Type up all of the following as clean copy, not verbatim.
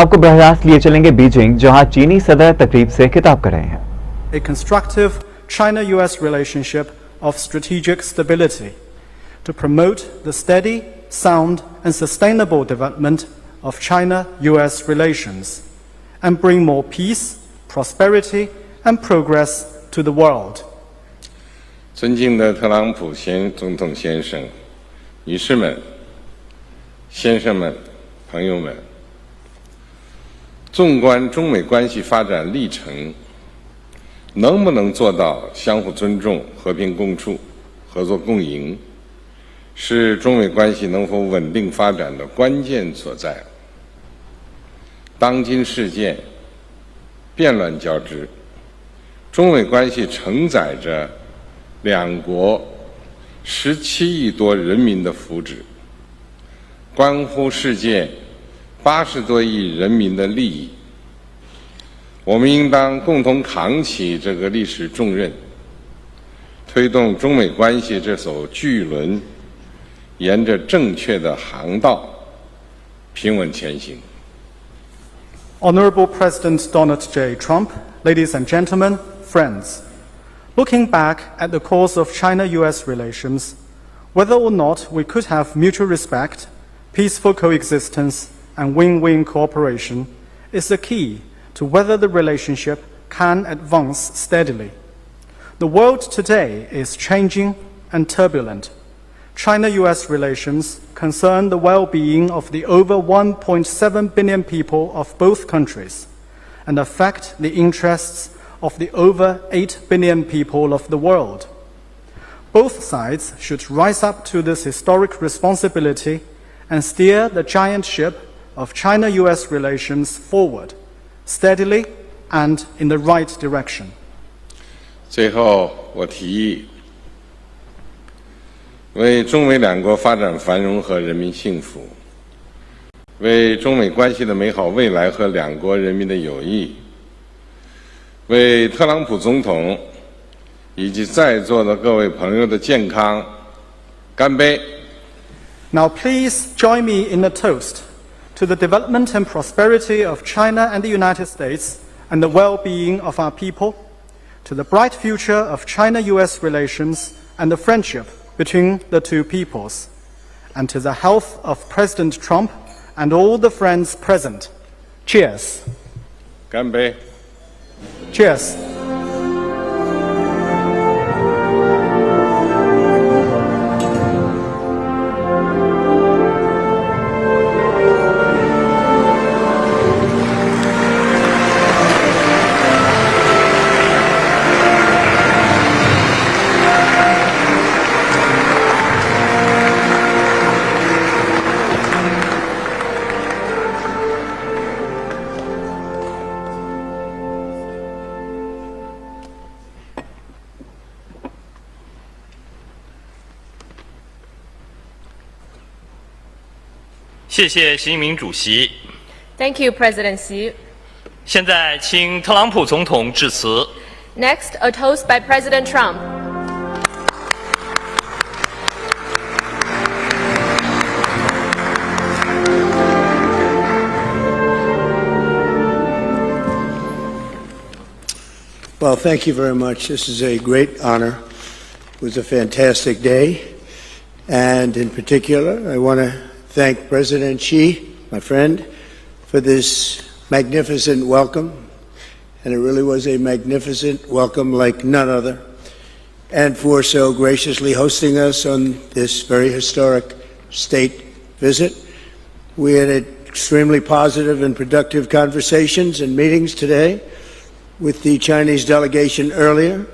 आपको बरह रास्त लिए चलेंगे बीजिंग, जहां चीनी सदर तकरीब से खिताब कर रहे हैं। A constructive China-US relationship of strategic stability to promote the steady, sound and sustainable development of China-US relations and bring more peace, prosperity and progress to the world. 尊敬的特朗普总统先生、女士们、先生们、朋友们，纵观中美关系发展历程，能不能做到相互尊重、和平共处、合作共赢，是中美关系能否稳定发展的关键所在。当今世界变乱交织，中美关系承载着两国17亿多人民的福祉，关乎世界80多亿人民的利益。我们应当共同扛起这个历史重任，推动中美关系这艘巨轮沿着正确的航道平稳前行。Honorable President Donald J. Trump, ladies and gentlemen, friends, looking back at the course of China-US relations, whether or not we could have mutual respect, peaceful coexistence, and win-win cooperation is the key to whether the relationship can advance steadily. The world today is changing and turbulent. China-US relations concern the well-being of the over 1.7 billion people of both countries and affect the interests of the over 8 billion people of the world. Both sides should rise up to this historic responsibility and steer the giant ship of China-US relations forward, steadily and in the right direction. 最后，我提议为中美两国发展繁荣和人民幸福，为中美关系的美好未来和两国人民的友谊，为特朗普总统以及在座的各位朋友的健康干杯。Now please join me in a toast to the development and prosperity of China and the United States and the well-being of our people, to the bright future of China-US relations and the friendship between the two peoples, and to the health of President Trump and all the friends present. Cheers. 干杯。Cheers.谢谢习近平主席。Thank you, President Xi. 现在请特朗普总统致辞。Next, a toast by President Trump. Well, thank you very much. This is a great honor. It was a fantastic day. And in particular, I want to thank President Xi, my friend, for this magnificent welcome. And it really was a magnificent welcome like none other. And for so graciously hosting us on this very historic state visit. We had extremely positive and productive conversations and meetings today with the Chinese delegation earlier.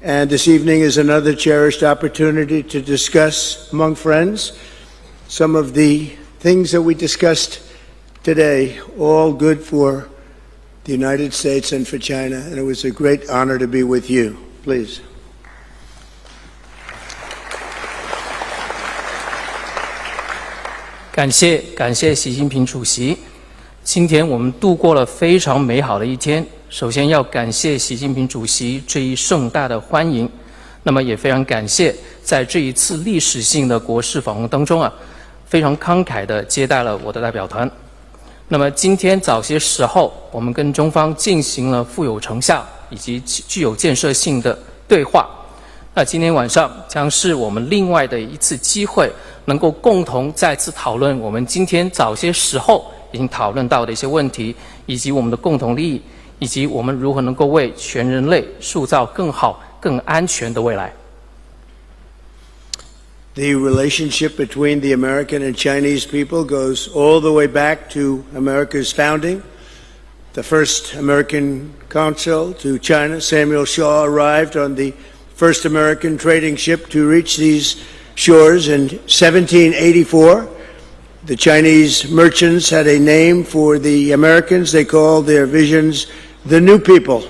And this evening is another cherished opportunity to discuss among friends some of the things that we discussed today, all good for the United States and for China. And it was a great honor to be with you. Please. 感谢习近平主席。今天我们度过了非常美好的一天。首先要感谢习近平主席这一盛大的欢迎，那么也非常感谢在这一次历史性的国事访问当中非常慷慨地接待了我的代表团。那么今天早些时候，我们跟中方进行了富有成效以及具有建设性的对话。那今天晚上将是我们另外的一次机会，能够共同再次讨论我们今天早些时候已经讨论到的一些问题，以及我们的共同利益，以及我们如何能够为全人类塑造更好、更安全的未来。The relationship between the American and Chinese people goes all the way back to America's founding. The first American consul to China, Samuel Shaw, arrived on the first American trading ship to reach these shores in 1784. The Chinese merchants had a name for the Americans. They called their visions the New People.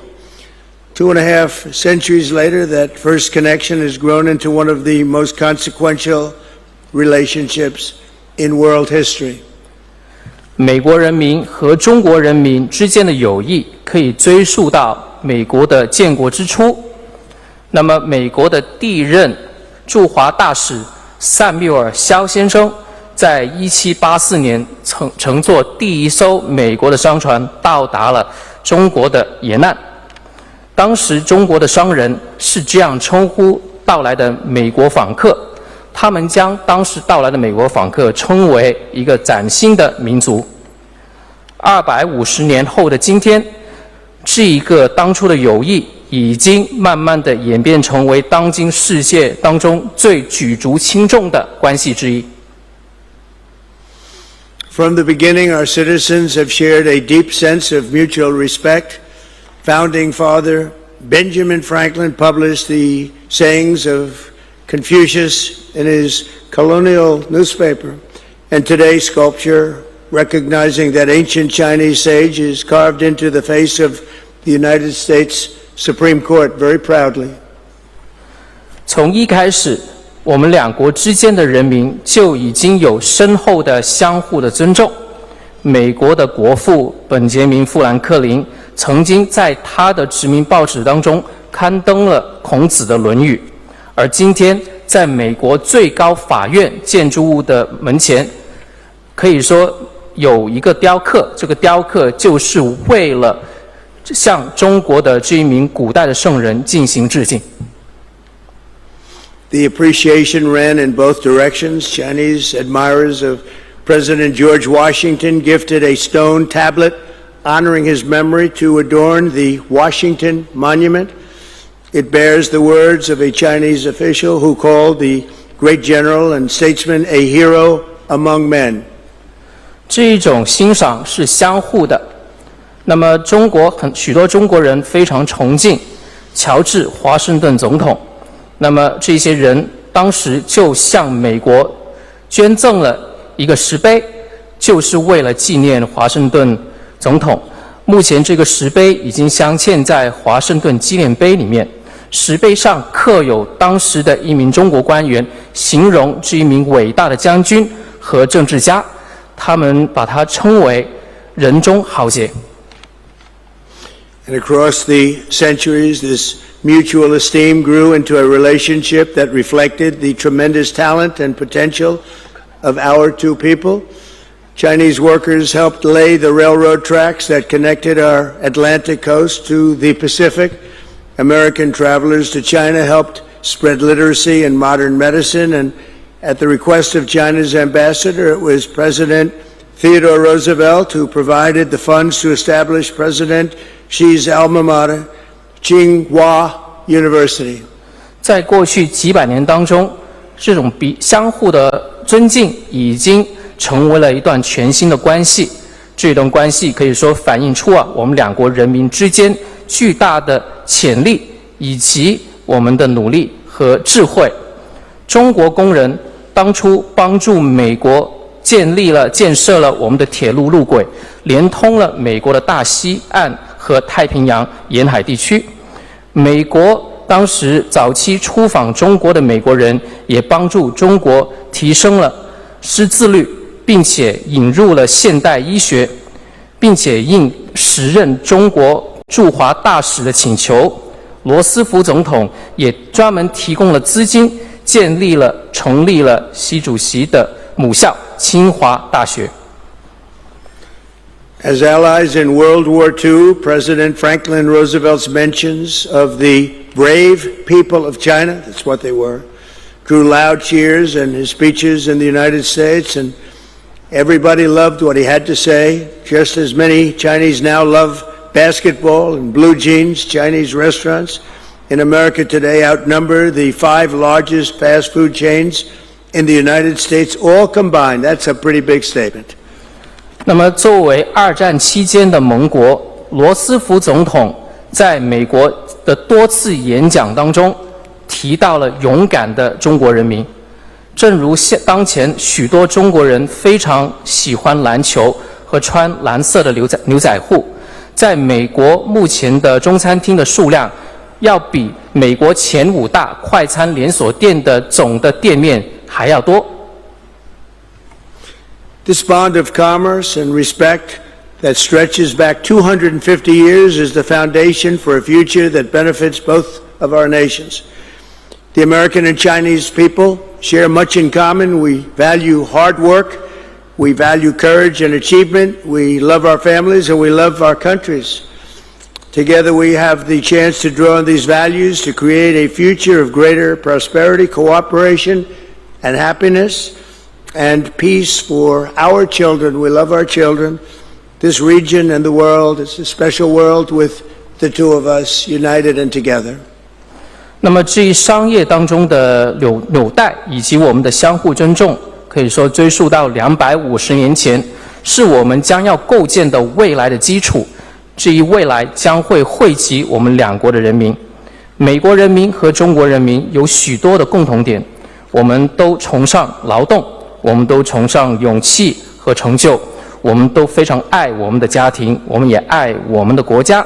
2.5 centuries later, that first connection has grown into one of the most consequential relationships in world history. 美国人民和中国人民之间的友谊可以追溯到美国的建国之初。那么，美国的第一任驻华大使萨缪尔·肖先生在1784年乘坐第一艘美国的商船到达了中国的沿岸。当时中国的商人是这样称呼到来的美国访客，他们将当时到来的美国访客称为一个崭新的民族。250年后的今天，这一个当初的友谊已经慢慢的演变成为当今世界当中最举足轻重的关系之一。From the beginning, our citizens have shared a deep sense of mutual respect. Founding Father Benjamin Franklin published the sayings of Confucius in his colonial newspaper, and today sculpture recognizing that ancient Chinese sage is carved into the face of the United States Supreme Court very proudly. 从一开始，我们两国之间的人民就已经有深厚的相互的尊重。美国的国父本杰明·富兰克林曾经在他的殖民报纸当中刊登了孔子的《论语》，而今天在美国最高法院建筑物的门前，可以说有一个雕刻，这个雕刻就是为了向中国的这一名古代的圣人进行致敬。The appreciation ran in both directions. Chinese admirers of President George Washington gifted a stone tablet honoring his memory to adorn the Washington Monument. It bears the words of a Chinese official who called the great general and statesman a hero among men. 这一种欣赏是相互的。那么，许多中国人非常崇敬乔治·华盛顿总统。那么，这些人当时就向美国捐赠了一个石碑，就是为了纪念华盛顿总统。目前这个石碑已经镶嵌在华盛顿纪念碑里面，石碑上刻有当时的一名中国官员形容这一名伟大的将军和政治家，他们把他称为人中豪杰。And across the centuries, this mutual esteem grew into a relationship that reflected the tremendous talent and potential of our two people. Chinese workers helped lay the railroad tracks that connected our Atlantic coast to the Pacific. American travelers to China helped spread literacy and modern medicine, and at the request of China's ambassador, it was President Theodore Roosevelt who provided the funds to establish President Xi's alma mater, Tsinghua University. 在过去几百年当中，这种相互的尊敬已经成为了一段全新的关系。这段关系可以说反映出我们两国人民之间巨大的潜力以及我们的努力和智慧。中国工人当初帮助美国建设了我们的铁路路轨，连通了美国的大西岸和太平洋沿海地区。美国当时早期出访中国的美国人也帮助中国提升了识字率，并且引入了现代医学，并且应时任中国驻华大使的请求，罗斯福总统也专门提供了资金，成立了习主席的母校清华大学。As allies in World War II, President Franklin Roosevelt's mentions of the brave people of China, that's what they were, drew loud cheers in his speeches in the United States, and everybody loved what he had to say, just as many Chinese now love basketball and blue jeans. Chinese restaurants in America today outnumber the 5 largest fast food chains in the United States, all combined. That's a pretty big statement. 那么，作为二战期间的盟国，罗斯福总统在美国的多次演讲当中提到了勇敢的中国人民。正如当前许多中国人非常喜欢篮球和穿蓝色的牛仔裤，在美国目前的中餐厅的数量要比美国前5大快餐连锁店的总的店面还要多。This bond of commerce and respect that stretches back 250 years is the foundation for a future that benefits both of our nations. The American and Chinese people share much in common. We value hard work, we value courage and achievement, we love our families, and we love our countries. Together we have the chance to draw on these values to create a future of greater prosperity, cooperation, and happiness, and peace for our children. We love our children. This region and the world, it's a special world with the two of us united and together. 那么至于商业当中的纽带以及我们的相互尊重，可以说追溯到250年前，是我们将要构建的未来的基础。至于未来将会惠及我们两国的人民，美国人民和中国人民有许多的共同点，我们都崇尚劳动，我们都崇尚勇气和成就，我们都非常爱我们的家庭，我们也爱我们的国家。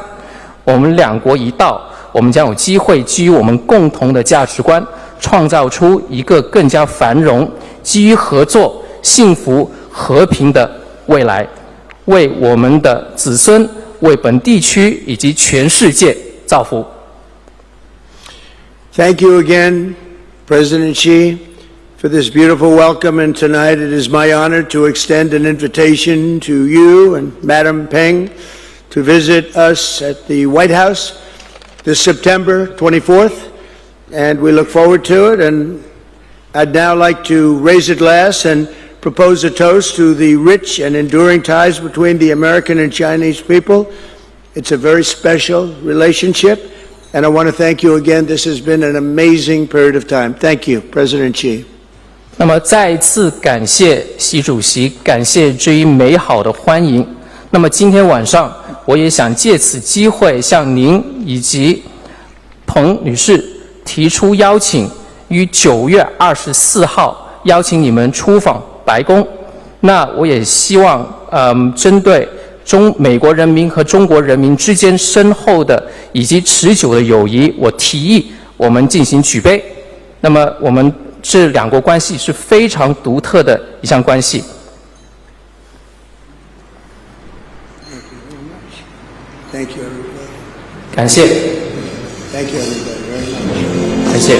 我们两国一道，我们将有机会基于我们共同的价值观，创造出一个更加繁荣、基于合作、幸福、和平的未来，为我们的子孙、为本地区以及全世界造福。Thank you again, President Xi, for this beautiful welcome, and tonight it is my honor to extend an invitation to you and Madam Peng to visit us at the White House this September 24th, and we look forward to it. And I'd now like to raise a glass and propose a toast to the rich and enduring ties between the American and Chinese people. It's a very special relationship, and I want to thank you again. This has been an amazing period of time. Thank you, President Xi. 那么再一次感谢习主席，感谢这一美好的欢迎。那么今天晚上，我也想借此机会向您以及彭女士提出邀请，于9月24号邀请你们出访白宫。那我也希望，针对美国人民和中国人民之间深厚的以及持久的友谊，我提议我们进行举杯。那么我们这两国关系是非常独特的一项关系。Thank you, everybody. 感谢。Thank you, everybody, very much. 感谢。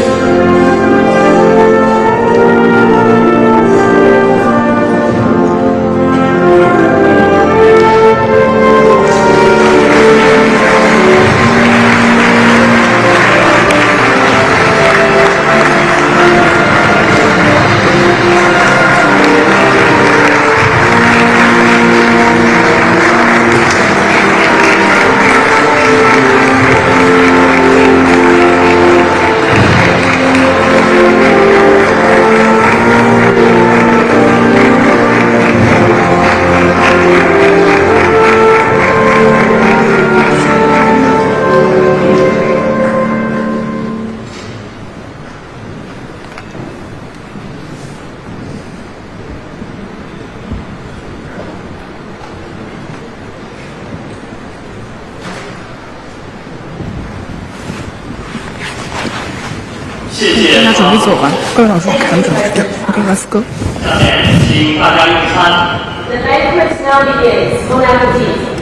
大家准备走吧，各位老师看准备掉。OK，let's go。下面请大家用餐。The banquet now begins. Bon appetit.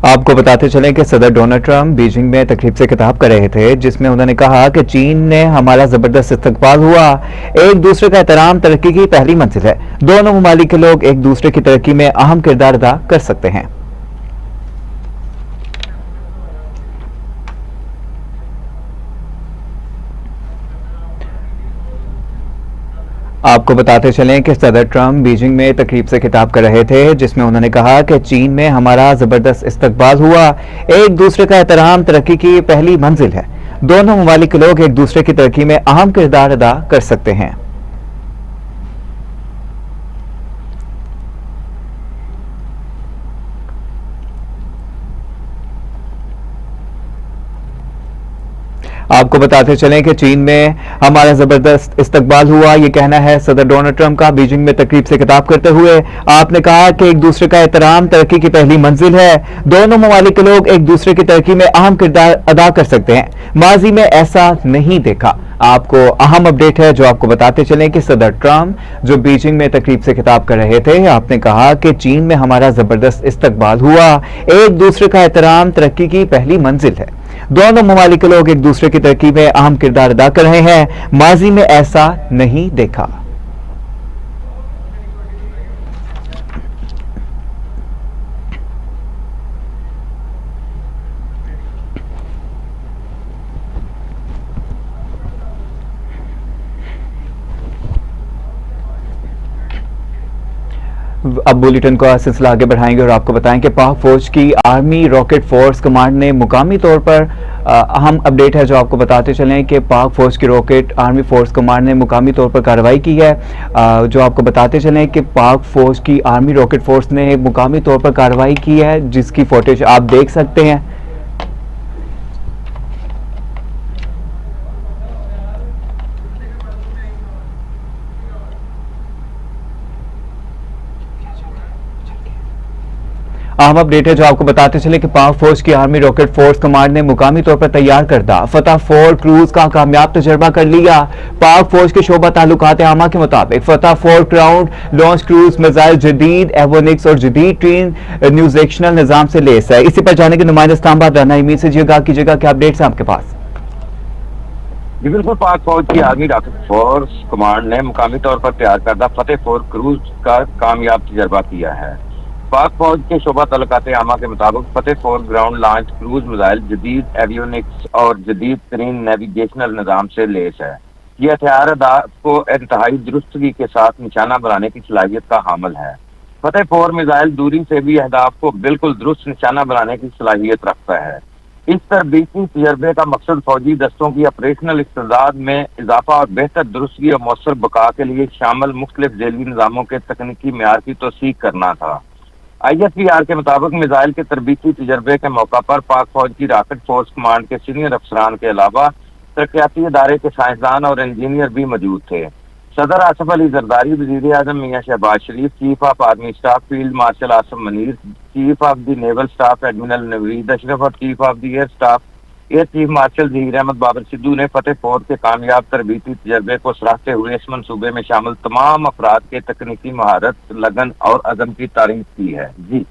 आपको बताते चलें कि सदर Donald Trump Beijing में तकरीब से खिताब कर रहे थे, जिसमें उन्होंने कहा कि चीन ने हमारा जबरदस्त इस्तकबाल हुआ, एक दूसरे का एहतराम तरक्की की पहली मंजिल है, दोनों ममालिक के लोग एक दूसरे की तरक्की में अहम किरदार अदा कर सकते हैं। आपको बताते चलें कि सदर ट्रंप बीजिंग में तकरीब से खिताब कर रहे थे, जिसमें उन्होंने कहा कि चीन में हमारा जबरदस्त इस्तकबाल हुआ, एक दूसरे का एहतराम तरक्की की पहली मंजिल है, दोनों ममालिक के लोग एक दूसरे की तरक्की में अहम किरदार अदा कर सकते हैं। आपको बताते चलें कि चीन में हमारा जबरदस्त इस्तकबाल हुआ, यह कहना है सदर डोनाल्ड ट्रंप का बीजिंग में तकरीब से खिताब करते हुए। आपने कहा कि एक दूसरे का एहतराम तरक्की की पहली मंजिल है, दोनों ममालिक के लोग एक दूसरे की तरक्की में अहम किरदार अदा कर सकते हैं, माजी में ऐसा नहीं देखा। आपको अहम अपडेट है जो आपको बताते चलें कि सदर ट्रंप जो बीजिंग में तकरीब से खिताब कर रहे थे, आपने कहा कि चीन में हमारा जबरदस्त इस्तकबाल हुआ, एक दूसरे का एहतराम तरक्की की पहली मंजिल है, दोनों ममालिक के लोग एक दूसरे की तरक्की में अहम किरदार अदा कर रहे हैं, माजी में ऐसा नहीं देखा। अब बुलेटिन का सिलसिला आगे बढ़ाएंगे और आपको बताएं कि पाक फौज की आर्मी रॉकेट फोर्स कमांड ने मुकामी तौर पर अहम अपडेट है जो आपको बताते चलें कि पाक फौज की रॉकेट आर्मी फोर्स कमांड ने मुकामी तौर पर कार्रवाई की है। जो आपको बताते चलें कि पाक फौज की आर्मी रॉकेट फोर्स ने मुकामी तौर पर कार्रवाई की है, जिसकी फुटेज आप देख सकते हैं। अहम अपडेट है जो आपको बताते चले कि पाक फौज की आर्मी रॉकेट फोर्स कमांड ने मुकामी तौर पर तैयार करदा फतह 4 क्रूज का कामयाब तजर्बा कर लिया। पाक फौज के शोबा ताल्लुकात आमा के मुताबिक फतह 4 ग्राउंड लॉन्च क्रूज मिसाइल जदीद एवोनिक्स और जदीद ट्रेन न्यूजेक्शनल निजाम से लेस है। इसी पर जाने के नुमाइंदा इस्लामाबाद राना इमीद से जिएगा कीजिएगा क्या अपडेट्स हैं आपके पास। जी बिल्कुल, पाक फौज की आर्मी रॉकेट फोर्स कमांड ने मुकामी तौर पर तैयार करदा फतह 4 क्रूज का कामयाब तजर्बा किया है। पाक फौज के शोबा तल्लुकात आमा के मुताबिक फतह 4 ग्राउंड लॉन्च क्रूज मिसाइल जदीद एवियोनिक्स और जदीद तरीन नेविगेशनल निजाम से लेस है। यह हथियार को इंतहाई दुरुस्तगी के साथ निशाना बनाने की सलाहियत का हामिल है। फतह 4 मिसाइल दूरी से भी अहदाफ को बिल्कुल दुरुस्त निशाना बनाने की सलाहियत रखता है। इस तरबीती तजर्बे का मकसद फौजी दस्तों की ऑपरेशनल इस्तेदाद में इजाफा और बेहतर दुरुस्तगी और मौसर बका के लिए शामिल मुख्तलिफ जेली निजामों के तकनीकी मेयार की तौसीक करना था। ISPR के मुताबिक मिसाइल के तरबीती तजर्बे के मौका पर पाक फौज की रॉकेट फोर्स कमांड के सीनियर अफसरान के अलावा तरक्याती इदारे के साइंसदान और इंजीनियर भी मौजूद थे। सदर आसिफ अली जरदारी, वजीर आजम Mian Shahbaz Sharif, chief of army staff field marshal Asim Munir, chief of the naval staff admiral Naveed Ashraf और chief of the air staff air chief marshal Zaheer Ahmed Babar Sidhu ने फतह 4 के कामयाब तरबीती तजर्बे को सराहते हुए इस मंसूबे में शामिल तमाम अफराद के तकनीकी महारत, लगन और अज़म की तारीफ की है। जी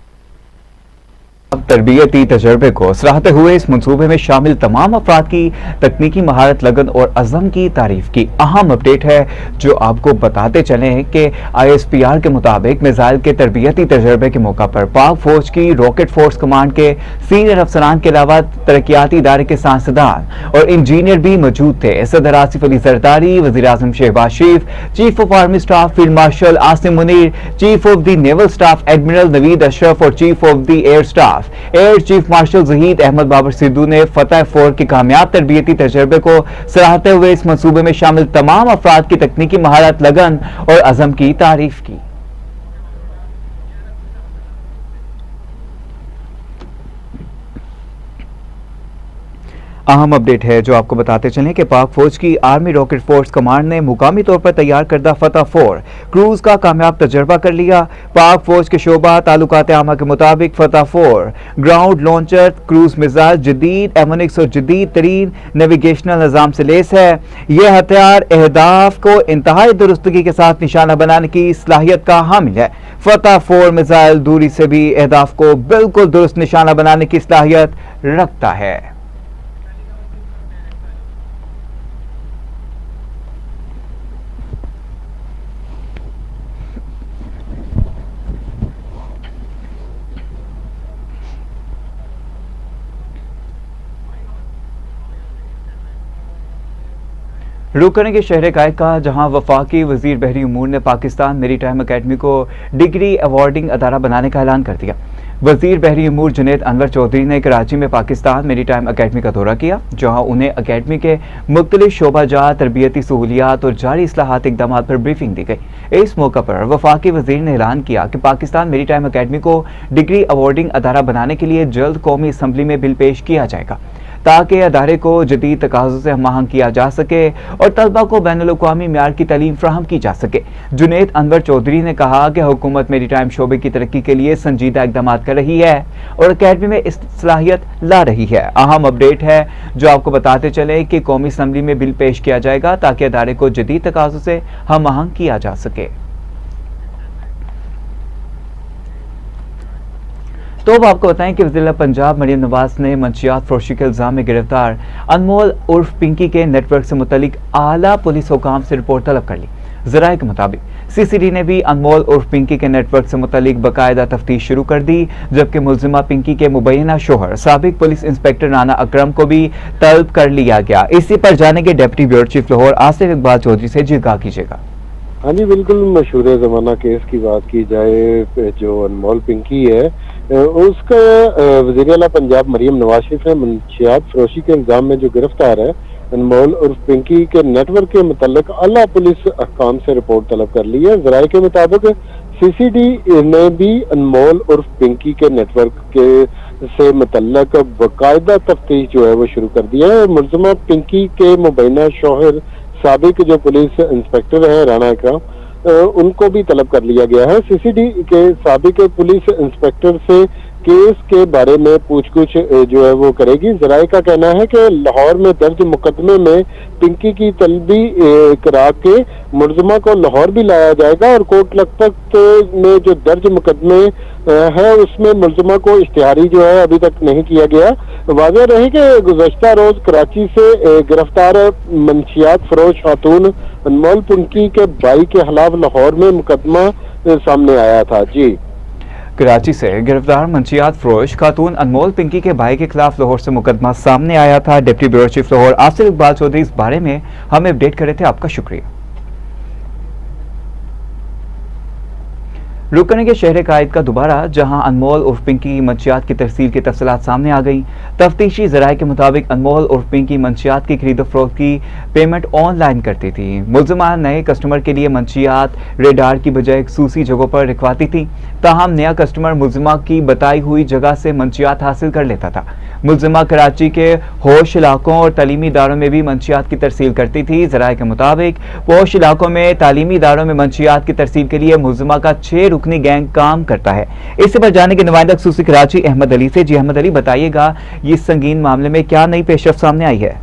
तरबियती तजर्बे को सराहते हुए इस मंसूबे में शामिल तमाम अफराद की तकनीकी महारत, लगन और अज़म की तारीफ की। अहम अपडेट है जो आपको बताते चले हैं कि ISPR के मुताबिक मिसाइल के तरबियती तजर्बे के मौका पर पाक फौज की रॉकेट फोर्स कमांड के सीनियर अफसरान के अलावा तरक्याती इदारे के साइंसदान और इंजीनियर भी मौजूद थे। सदर आसिफ अली जरदारी, वज़ीर आज़म Shahbaz Sharif, chief of army staff field marshal Asim Munir, chief of the naval staff admiral Naveed Ashraf और chief of the air staff air chief marshal Zaheer Ahmed Babar Sidhu ने फतह 4 के कामयाब तरबियती तजर्बे को सराहते हुए इस मंसूबे में शामिल तमाम अफराद की तकनीकी महारत, लगन और अज़म की तारीफ की। अहम अपडेट है जो आपको बताते चलें कि पाक फौज की आर्मी रॉकेट फोर्स कमांड ने मुकामी तौर पर तैयार करदा फतह 4 क्रूज का कामयाब तजर्बा कर लिया। पाक फौज के शोबा ताल्लुकात आमा के मुताबिक फतह 4 ग्राउंड लॉन्चर क्रूज मिसाइल जदीद एमोनिक्स और जदीद तरीन नेविगेशनल निज़ाम से लेस है। यह हथियार अहदाफ को इंतहाई दुरुस्तगी के साथ निशाना बनाने की सलाहियत का हामिल है। फतह 4 मिसाइल दूरी से भी अहदाफ को बिल्कुल दुरुस्त निशाना बनाने की सलाहियत रखता है। रुक करेंगे शहर कायद का, जहां वफाकी वजीर बहरी उमूर ने पाकिस्तान मेरी टाइम अकेडमी को डिग्री अवार्डिंग अदारा बनाने का ऐलान कर दिया। वजीर बहरी उमूर जुनैद अनवर चौधरी ने कराची में पाकिस्तान मेरी टाइम अकेडमी का दौरा किया, जहां उन्हें अकेडमी के मुख्तलिफ शोबाजात, तरबियती सहूलियात और जारी इस्लाहात इकदाम पर ब्रीफिंग दी गई। इस मौका पर वफाकी वजीर ने ऐलान किया कि पाकिस्तान मेरी टाइम अकेडमी को डिग्री अवार्डिंग अदारा बनाने के लिए जल्द कौमी असम्बली में बिल पेश किया जाएगा, ताकि अदारे को जदीद तकाज़ों से हम-आहंग किया जा सके और तलबा को बैनुल-अक़वामी मेयार की तालीम फ्राहम की जा सके। जुनैद अनवर चौधरी ने कहा कि हुकूमत मेरी टाइम शोबे की तरक्की के लिए संजीदा इक़दाम कर रही है और अकेडमी में इस सलाहियत ला रही है। अहम अपडेट है जो आपको बताते चले कि कौमी असम्बली में बिल पेश किया जाएगा ताकि अदारे को जदीद तकाज़ों से हम-आहंग किया जा सके। तो अब आपको बताएं कि वज़ीर पंजाब मरियम नवाज ने मंशियात फरोशी के इल्ज़ाम में गिरफ्तार अनमोल उर्फ पिंकी के नेटवर्क से मुतल्लिक आला पुलिस हुकाम से रिपोर्ट तलब कर ली। ज़राए के मुताबिक CCD ने भी अनमोल उर्फ पिंकी के नेटवर्क से मुतल्लिक बाकायदा तफ्तीश शुरू कर दी, जबकि मुलजिमा पिंकी के मुबैना शोहर साबिक पुलिस इंस्पेक्टर राना अकरम को भी तलब कर लिया गया। इसी पर जानेंगे deputy bureau chief Lahore Asif Iqbal Chaudhry से। जी कहा कीजिएगा। हाँ जी, बिल्कुल मशहूर ज़माना केस की बात की जाए, जो अनमोल पिंकी है उसका वज़ीर आला पंजाब मरियम नवाज शरीफ ने मंशियात फरोशी के इल्ज़ाम में जो गिरफ्तार है अनमोल उर्फ पिंकी के नेटवर्क के मुतल्लिक आला पुलिस अहकाम से रिपोर्ट तलब कर ली है। ज़राए के मुताबिक CCD ने भी अनमोल उर्फ पिंकी के नेटवर्क के से मुतल्लिक बाकायदा तफ्तीश जो है वो शुरू कर दिया है। मुलजिमा पिंकी के मुबैना शौहर साबिक जो पुलिस इंस्पेक्टर है राना अकरम, उनको भी तलब कर लिया गया है। CCD के साबिक पुलिस इंस्पेक्टर से केस के बारे में पूछगछ जो है वो करेगी। ज़राए का कहना है कि लाहौर में दर्ज मुकदमे में पिंकी की तलबी करा के मुलजिमा को लाहौर भी लाया जाएगा और कोट लखपत में जो दर्ज मुकदमे है उसमें मुलजिमा को इश्तिहारी जो है अभी तक नहीं किया गया। वाज़ेह रहे कि गुज़श्ता रोज कराची से गिरफ्तार मंशियात फरोश खातून अनमोल पिंकी के भाई के खिलाफ लाहौर में मुकदमा सामने आया था। जी, कराची से गिरफ्तार मंशियात फरोश खातून अनमोल पिंकी के भाई के खिलाफ लाहौर से मुकदमा सामने आया था। Deputy bureau chief Lahore Asif Iqbal Chaudhry इस बारे में हमें अपडेट कर रहे थे, आपका शुक्रिया। रुक करेंगे शहर कायद का दोबारा, जहां अनमोल उर्फ पिंकी की मंशियात की तफसील की तफसीलात सामने आ गई। तफ्तीशी ज़राए के मुताबिक अनमोल उर्फ पिंकी मंशियात की खरीदो फरोख्त की पेमेंट ऑनलाइन करती थी। मुलजिमा नए कस्टमर के लिए मंशियात रेडार की बजाय खसूसी जगहों पर रखवाती थी, ताहम नया कस्टमर मुलजिमा की बताई हुई जगह से मंशियात हासिल कर लेता था। मुलजिमा कराची के होश इलाकों और तालीमी इदारों में भी मंशियात की तरसील करती थी। ज़राए के मुताबिक पोश इलाकों में तालीमी इदारों में मंशियात की तरसील के लिए मुलजिमा का 6 रुकनी गैंग काम करता है। इससे पर जाने के नुमाइंदा खसूसी कराची अहमद अली से। जी अहमद अली, बताइएगा इस संगीन मामले में क्या नई पेशरफ सामने आई है?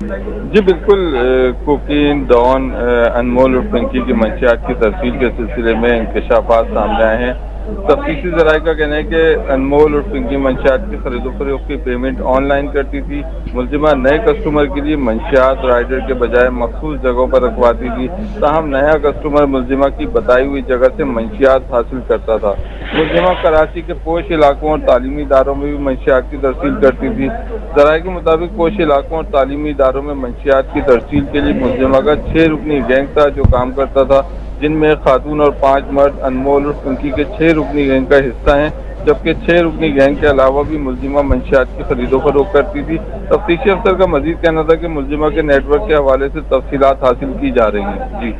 जी बिल्कुल, कोकीन, डॉन, अनमोल और पिंकी की मंशियात की तरसील के सिलसिले में इंकशाफात सामने आए हैं। तफ्तीशी ज़राए का कहना है कि अनमोल और पिंकी मंशियात की खरीदो फरोख्त की पेमेंट ऑनलाइन करती थी। मुलजिमा नए कस्टमर के लिए मंशियात राइडर के बजाय मखसूस जगहों पर रखवाती थी, ताहम नया कस्टमर मुलजिमा की बताई हुई जगह से मंशियात हासिल करता था। मुलजिमा कराची के पोश इलाकों और तालीमी इदारों में भी मंशियात की तरसील करती थी। ज़राए के मुताबिक पोश इलाकों और तालीमी इदारों में मंशियात की तरसील के लिए मुलजिमा का 6 रुकनी गैंग था जो काम करता था, जिनमें खातून और 5 मर्द अनमोल और पिंकी के 6 रुकनी गैंग का हिस्सा हैं, जबकि 6 रुकनी गैंग के अलावा भी मुलजिमा मंशियात की खरीदो फरोख्त करती थी। तफ्तीशी अफसर का मजीद कहना था कि मुलजिमा के नेटवर्क के हवाले से तफसीलात हासिल की जा रही हैं। जी,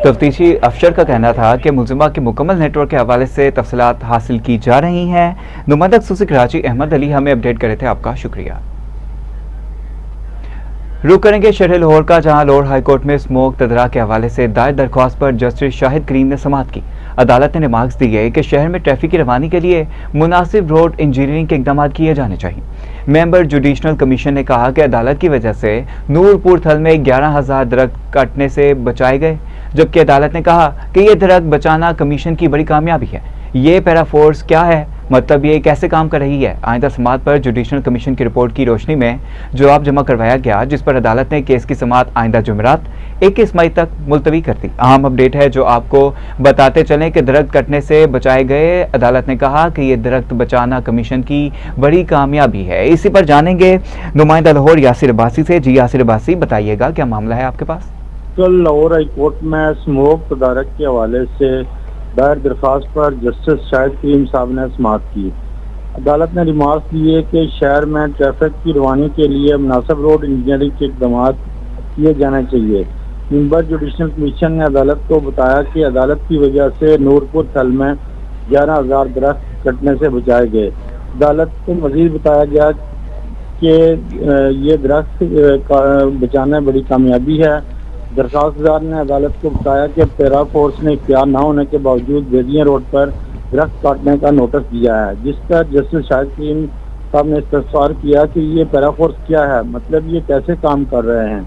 तफ्तीशी अफसर का कहना था कि मुलजिमा के मुकम्मल नेटवर्क के हवाले से तफसीलात हासिल की जा रही हैं। नुमाइंदा खसूसी कराची अहमद अली हमें अपडेट कर रहे थे, आपका शुक्रिया। रुक करेंगे शहर लाहौर का, जहां लाहौर हाईकोर्ट में स्मोक तदरा के हवाले से दायर दरख्वास्त पर जस्टिस शाहिद करीम ने समाअत की। अदालत ने रिमार्क्स दिए कि शहर में ट्रैफिक की रवानी के लिए मुनासिब रोड इंजीनियरिंग के इकदाम किए जाने चाहिए। मेंबर जुडिशनल कमीशन ने कहा कि अदालत की वजह से नूरपुर थल में 11,000 दरख्त काटने से बचाए गए, जबकि अदालत ने कहा कि ये दरख्त बचाना कमीशन की बड़ी कामयाबी है। ये पैराफोर्स क्या है, मतलब ये कैसे काम कर रही है? आइंदा समाअत पर जुडिशनल कमीशन की रिपोर्ट की रोशनी में जवाब जमा करवाया गया, जिस पर अदालत ने केस की समाअत आइंदा जुमेरात 21 मई तक मुलतवी कर दी। अहम अपडेट है जो आपको बताते चलें कि दरख्त कटने से बचाए गए। अदालत ने कहा कि ये दरख्त बचाना कमीशन की बड़ी कामयाबी है। इसी पर जानेंगे नुमाइंदा लाहौर यासिर अब्बासी से। जी यासिर अब्बासी, बताइएगा क्या मामला है आपके पास? कल लाहौर हाईकोर्ट में स्मोक तदारक के हवाले से दायर दरख्वास्त पर जस्टिस शाहिद करीम साहब ने समाअत की। अदालत ने रिमार्क दिए कि शहर में ट्रैफिक की रवानी के लिए मुनासिब रोड इंजीनियरिंग के इकदाम किए जाने चाहिए। मेंबर जुडिशनल कमीशन ने अदालत को बताया कि अदालत की वजह से नूरपुर थल में 11,000 दरख्त कटने से बचाए गए। अदालत को मजीद बताया गया कि ये दरख्त बचाना बड़ी कामयाबी है। दरख्वास्तदार ने अदालत को बताया कि पैरा फोर्स ने इख्तियार न होने के बावजूद बेदिया रोड पर दरख्त काटने का नोटिस दिया है, जिस पर जस्टिस शाहिद करीम साहब ने इस्तफसार किया कि ये पैरा फोर्स क्या है, मतलब ये कैसे काम कर रहे हैं।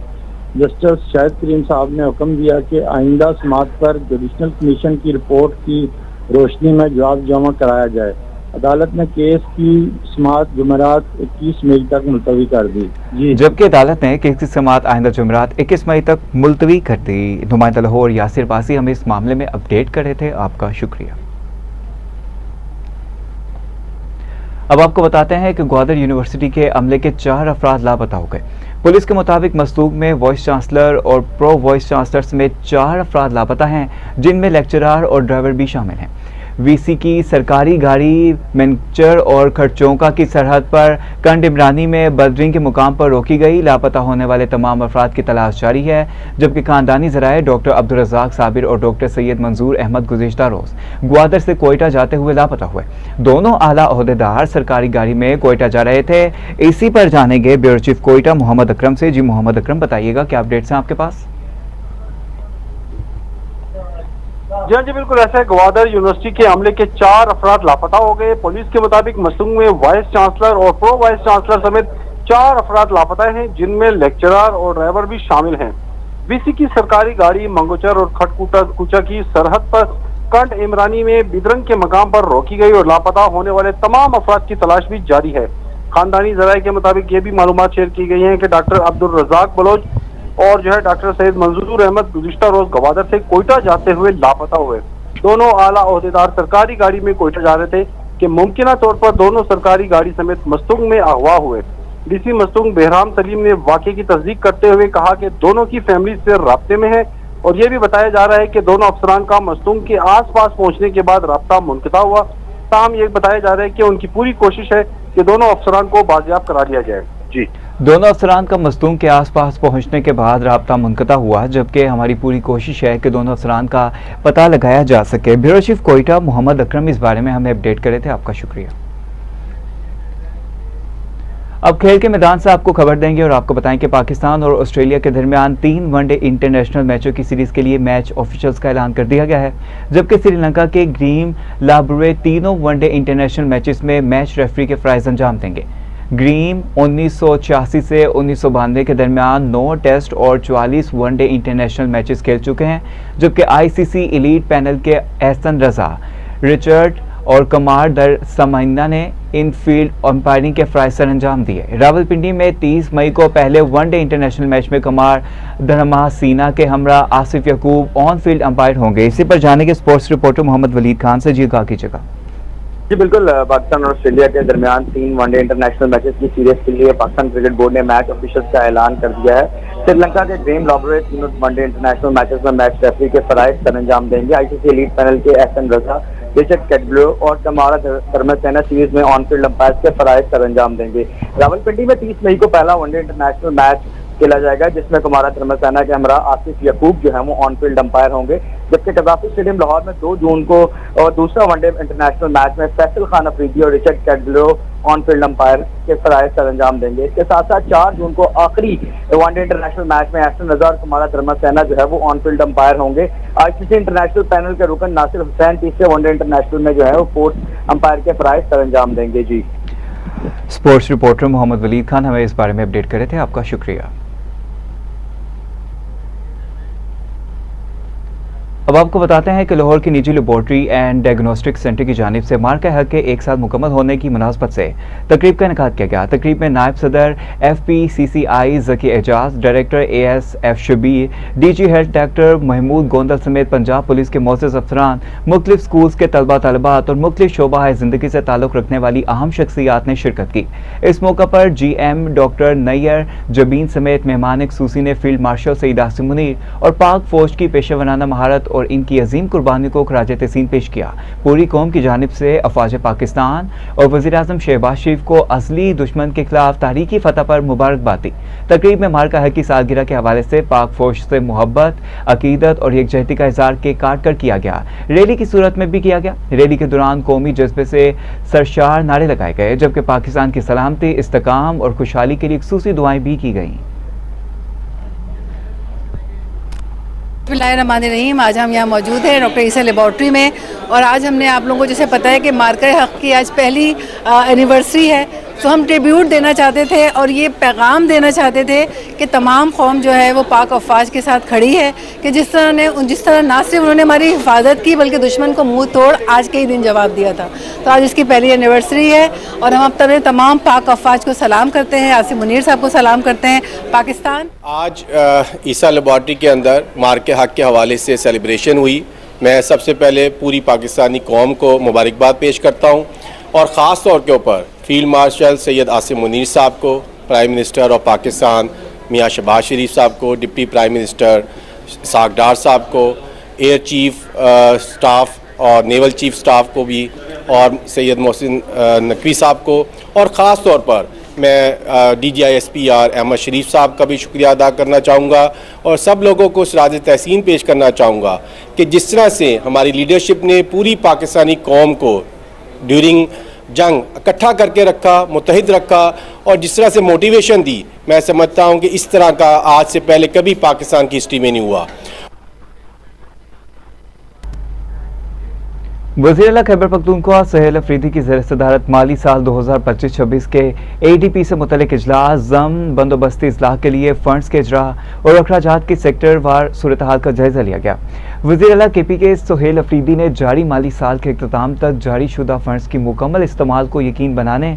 जस्टिस शाहिद करीम साहब ने हुक्म दिया कि आइंदा समाअत पर जुडिशनल कमीशन की रिपोर्ट की रोशनी में जवाब जमा कराया जाए। अदालत ने केस की समाअत जुमेरात 21 मई तक मुलतवी कर दी, जबकि अदालत ने केस की समाअत आइंदा जुमेरात 21 मई तक मुलतवी कर दी। नुमाइंदा लाहौर यासिर अब्बासी हमें इस मामले में अपडेट कर रहे थे, आपका शुक्रिया। अब आपको बताते हैं कि ग्वादर यूनिवर्सिटी के अमले के 4 अफराद लापता हो गए। पुलिस के मुताबिक मसलूक में वाइस चांसलर और प्रो वाइस चांसलर समेत 4 अफराद लापता हैं, जिनमें लेक्चरार और ड्राइवर भी शामिल हैं। वीसी की सरकारी गाड़ी मैनचर और खरचौका की सरहद पर कंड इमरानी में बदरिंग के मुकाम पर रोकी गई। लापता होने वाले तमाम अफराद की तलाश जारी है, जबकि खानदानी ज़राए डॉक्टर अब्दुल रज़ाक साबिर और डॉक्टर सैयद मंजूर अहमद गुज़िश्ता रोज़ ग्वादर से कोयटा जाते हुए लापता हुए। दोनों आला ओहदेदार सरकारी गाड़ी में कोयटा जा रहे थे। इसी पर जानेंगे ब्यूरो चीफ कोयटा मोहम्मद अकरम से। जी मोहम्मद अकरम, बताइएगा क्या अपडेट्स हैं आपके पास? जी बिल्कुल ऐसा है। ग्वादर यूनिवर्सिटी के अमले के 4 अफराद लापता हो गए। पुलिस के मुताबिक मसलूक में वाइस चांसलर और प्रो वाइस चांसलर समेत 4 अफराद लापता हैं, जिनमें लेक्चरर और ड्राइवर भी शामिल हैं। वीसी की सरकारी गाड़ी मंगोचर और खटकुचा की सरहद पर कंड इमरानी में बिदरंग के मकाम पर रोकी गई और लापता होने वाले तमाम अफराद की तलाश भी जारी है। खानदानी ज़राए के मुताबिक ये भी मालूमात शेयर की गई हैं कि डॉक्टर अब्दुल रज़ाक बलोच और डॉक्टर सैयद मंजूर अहमद गुज़िश्ता रोज ग्वादर से कोयटा जाते हुए लापता हुए। दोनों आला ओहदेदार सरकारी गाड़ी में कोयटा जा रहे थे कि मुमकिन तौर पर दोनों सरकारी गाड़ी समेत मस्तूंग में अगवा हुए। डीसी मस्तूंग बहराम सलीम ने वाक़े की तस्दीक करते हुए कहा कि दोनों की फैमिली से राब्ते में है और ये भी बताया जा रहा है कि दोनों अफसरान का मस्तूंग के आसपास पहुंचने के बाद राब्ता मुनक़ता हुआ। ताहम ये बताया जा रहा है कि उनकी पूरी कोशिश है कि दोनों अफसरान को बाजियाब करा लिया जाए। जी, दोनों अफसरान का मस्तूंग के आसपास पहुंचने के बाद राब्ता मुनक़ता हुआ, जबकि हमारी पूरी कोशिश है कि दोनों अफसरान का पता लगाया जा सके। ब्यूरो चीफ कोयटा मोहम्मद अकरम इस बारे में हमें अपडेट करे थे, आपका शुक्रिया। अब खेल के मैदान से आपको खबर देंगे और आपको बताएं कि पाकिस्तान और ऑस्ट्रेलिया के दरमियान 3 वनडे इंटरनेशनल मैचों की सीरीज के लिए मैच ऑफिशियल्स का ऐलान कर दिया गया है, जबकि श्रीलंका के ग्रीम लाब्रे तीनों वनडे इंटरनेशनल मैचेस में मैच रेफरी के फ़राइज़ अंजाम देंगे। ग्रीम 1986 से 1992 के दरमियान 9 टेस्ट और 44 वनडे इंटरनेशनल मैचेस खेल चुके हैं, जबकि आईसीसी एलीट पैनल के एहसन रजा, रिचर्ड और कमार दर समाइना ने इन फील्ड अंपायरिंग के फ़राइज़ सर अंजाम दिए। रावलपिंडी में 30 मई को पहले वनडे इंटरनेशनल मैच में कमार धरमा सीना के हमरा आसिफ यकूब ऑन फील्ड अंपायर होंगे। इसी पर जानेंगे स्पोर्ट्स रिपोर्टर मोहम्मद वलीद खान से। जी की जगह। जी बिल्कुल, पाकिस्तान और ऑस्ट्रेलिया के दरमियान 3 वनडे इंटरनेशनल मैचेस की सीरीज के लिए पाकिस्तान क्रिकेट बोर्ड ने मैच ऑफिशियल्स का ऐलान कर दिया है। श्रीलंका के ग्रीम लाब्रे तीनों वनडे इंटरनेशनल मैचेस में मैच रेफरी के फ़राइज़ सर अंजाम देंगे। आईसीसी एलीट पैनल के एहसन रजा, रिचर्ड कैटब्लो और कमारा धर्मसेना सीरीज में ऑन फील्ड अंपायर के फ़राइज़ सर अंजाम देंगे। रावलपिंडी में 30 मई को पहला वनडे इंटरनेशनल मैच खेला जाएगा, जिसमें कुमारा धर्मसेना के हमरा आसिफ यकूब जो है वो ऑन फील्ड अंपायर होंगे, जबकि कदाफी स्टेडियम लाहौर में 2 जून को और दूसरा वनडे इंटरनेशनल मैच में फैसल खान अफरीदी और रिचर्ड कैडलो ऑन फील्ड अंपायर के फराइज सर अंजाम देंगे। इसके साथ साथ 4 जून को आखिरी वनडे इंटरनेशनल मैच में एहसन रजा और कुमारा धर्मसेना जो है वो ऑन फील्ड अंपायर होंगे। आईसीसी इंटरनेशनल पैनल के रुकन नासिर हुसैन तीसरे वनडे इंटरनेशनल में जो है वो फोर्थ अंपायर के फराइज सर अंजाम देंगे। जी, स्पोर्ट्स रिपोर्टर मोहम्मद वलीद खान हमें इस बारे में अपडेट कर रहे थे, आपका शुक्रिया। अब आपको बताते हैं कि लाहौर की निजी लेबॉर्ट्री एंड डायग्नोस्टिक सेंटर की जानिब से मार्का हक के 1 साल मुकम्मल होने की मुनासबत से तकरीब का इनेकाद किया गया। तकरीब में नायब सदर FPCCI Zaki Ejaz, director ASF Shabbir, DG health doctor Mahmood Gondal समेत पंजाब पुलिस के मोअज़्ज़ज़ अफसरान, मुख्तलिफ स्कूल्स के तलबा तलबात और मुख्तलिफ शोबा ज़िंदगी से ताल्लुक़ रखने वाली अहम शख्सियात ने शिरकत की। इस मौका पर GM डॉक्टर नैयर जबीन समेत मेहमान खसूसी ने फील्ड मार्शल सईद आसिम मुनीर और पाक फौज की पेशेवराना महारत और इनकी अजीम कुर्बानी को खराज तहसीन पेश किया। पूरी कौम की जानिब से अफवाज पाकिस्तान और वज़ीर-ए-आज़म शहबाज शरीफ को असली दुश्मन के खिलाफ तारीखी फतह पर मुबारकबाद दी। तकरीब में मार्का हक की सालगिरह के हवाले से पाक फौज से मोहब्बत, अकीदत और यकजहती का इज़हार के काट कर किया गया। रैली की सूरत में भी किया गया। रैली के दौरान कौमी जज्बे से सरशार नारे लगाए गए, जबकि पाकिस्तान की सलामती, इस्तेकाम और खुशहाली के लिए खुसूसी दुआएं भी की गईं। बिस्मिल्लाहिर्रहमानिर्रहीम। आज हम यहाँ मौजूद हैं डॉक्टर ईसा लेबॉर्ट्री में, और आज हमने आप लोगों को जैसे पता है कि मार्का हक की आज पहली एनिवर्सरी है, तो हम ट्रिब्यूट देना चाहते थे और ये पैगाम देना चाहते थे कि तमाम कौम जो है वो पाक अफवाज के साथ खड़ी है, कि जिस तरह ना सिर्फ उन्होंने हमारी हिफाजत की बल्कि दुश्मन को मुंह तोड़ आज के ही दिन जवाब दिया था। तो आज इसकी पहली एनिवर्सरी है और हम अब तमाम पाक अफवाज को सलाम करते हैं, आसिम मुनीर साहब को सलाम करते हैं। पाकिस्तान आज ईसा लेबॉर्ट्री के अंदर मार्का हक के हवाले से सेलिब्रेशन हुई। मैं सबसे पहले पूरी पाकिस्तानी कौम को मुबारकबाद पेश करता हूँ और ख़ास तौर के ऊपर फील्ड मार्शल सैयद आसिम मुनीर साहब को, प्राइम मिनिस्टर ऑफ पाकिस्तान मियाँ शहबाज शरीफ साहब को, डिप्टी प्राइम मिनिस्टर इस्हाक डार साहब को, एयर चीफ स्टाफ और नेवल चीफ स्टाफ को भी, और सैयद मोहसिन नकवी साहब को, और ख़ास तौर पर मैं DGISPR अहमद शरीफ साहब का भी शुक्रिया अदा करना चाहूँगा और सब लोगों को सराज तहसीन पेश करना चाहूँगा कि जिस तरह से हमारी लीडरशिप ने पूरी पाकिस्तानी कौम को ड्यूरिंग जंग इकट्ठा करके रखा, मुत्तहिद रखा और जिस तरह से मोटिवेशन दी, मैं समझता हूँ कि इस तरह का आज से पहले कभी पाकिस्तान की हिस्ट्री में नहीं हुआ। वज़ीर-ए-आला खैबर पख्तूनख्वा सुहेल अफरीदी की ज़ेर सदारत माली साल 2025-26 के ADP से मुतल्लिक इजलास, ज़म बंदोबस्ती इस्लाह के लिए फंड्स के इजरा और अखराजात की सेक्टर वार सूरत हाल का जायजा लिया गया। वज़ीर-ए-आला KP के सुहेल अफरीदी ने जारी माली साल के इख्तिताम तक जारी शुदा फंड्स की मुकम्मल इस्तेमाल को यकीन बनाने,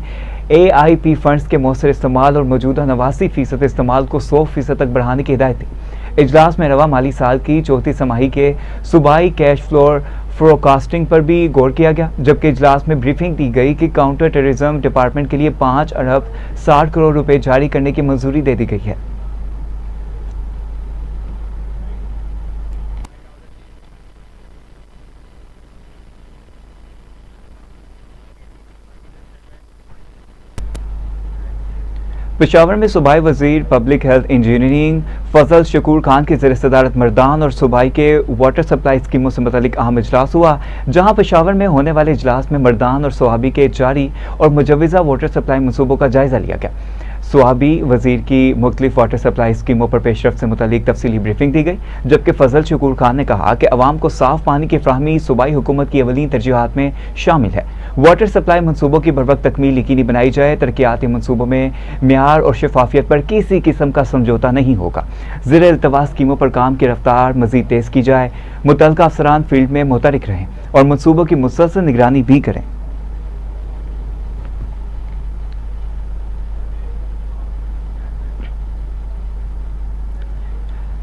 AIP फंड्स के मौसर इस्तेमाल और मौजूदा 89% इस्तेमाल को 100% तक बढ़ाने की हिदायत दी। इजलास में रवा माली साल की चौथी समाही के सूबाई कैश फ्लोर फोरकास्टिंग पर भी गौर किया गया, जबकि इजलास में ब्रीफिंग दी गई कि काउंटर टेररिज्म डिपार्टमेंट के लिए 5 अरब 60 करोड़ रुपए जारी करने की मंजूरी दे दी गई है। पेशावर में सूबाई वजीर पब्लिक हेल्थ इंजीनियरिंग फजल शकूर खान की ज़ेर सदारत मर्दान और सूबाई के वाटर सप्लाई स्कीमों से मुतालिक अहम इजलास हुआ, जहां पेशावर में होने वाले इजलास में मर्दान और सुहाबी के जारी और मुजव्वज़ा वाटर सप्लाई मनसूबों का जायजा लिया गया। सुहाबी वजीर की मुख्तलिफ वाटर सप्लाई स्कीमों पर पेशरफ से मुतालिक तफसीली ब्रीफिंग दी गई, जबकि फजल शकूर खान ने कहा कि अवाम को साफ पानी की फ्राहमी सूबाई हुकूमत की अवलीन तरजीहात में शामिल है। वाटर सप्लाई मनसूबों की बरवक्त तकमील यकीनी बनाई जाए। तरक्याती मनसूबों में म्यार और शफाफियत पर किसी किस्म का समझौता नहीं होगा। ज़ेर इल्तवा स्कीमों पर काम की रफ्तार मजीद तेज की जाए। मुतल्लिका अफसरान फील्ड में मुतहरिक रहें और मनसूबों की मुसलसल निगरानी भी करें।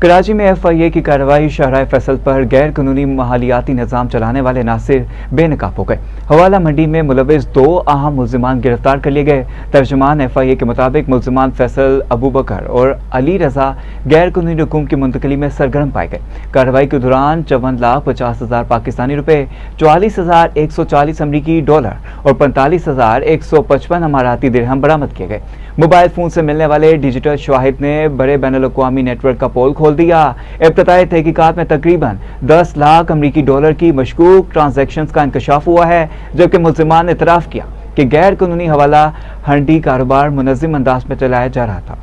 कराची में FIA की कार्रवाई शाहराह फैसल पर गैर कानूनी मालियाती निज़ाम चलाने वाले नासिर बेनकाब हो गए। हवाला मंडी में मुलविस 2 अहम मुल्जिमान गिरफ्तार कर लिए गए। तर्जुमान FIA के मुताबिक मुल्जिमान फैसल, अबू बकर और अली रजा गैर कानूनी रकूम की मुंतकली में सरगर्म पाए गए। कार्रवाई के दौरान 54,50,000 पाकिस्तानी रुपए, 44,140 अमरीकी डॉलर और 45,155 अमाराती दिरहम बरामद किए गए। मोबाइल फोन से मिलने वाले डिजिटल शवाहिद ने बड़े बैनुल-अक़वामी नेटवर्क का पोल खोल दिया। इब्तदाई तहकीकात में तकरीबन 10 लाख अमरीकी डॉलर की मशकूक ट्रांजैक्शंस का इंकशाफ हुआ है, जबकि मुल्जिमान ने इतराफ़ किया कि गैर कानूनी हवाला हंडी कारोबार मुनज़्ज़म अंदाज में चलाया जा रहा था।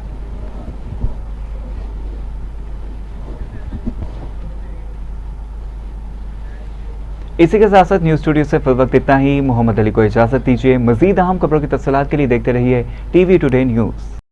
इसी के साथ साथ न्यूज़ स्टूडियो से फिल वक्त इतना ही। मोहम्मद अली को इजाज़त दीजिए। मज़ीद अहम खबरों की तफसीलात के लिए देखते रहिए TV टुडे न्यूज़।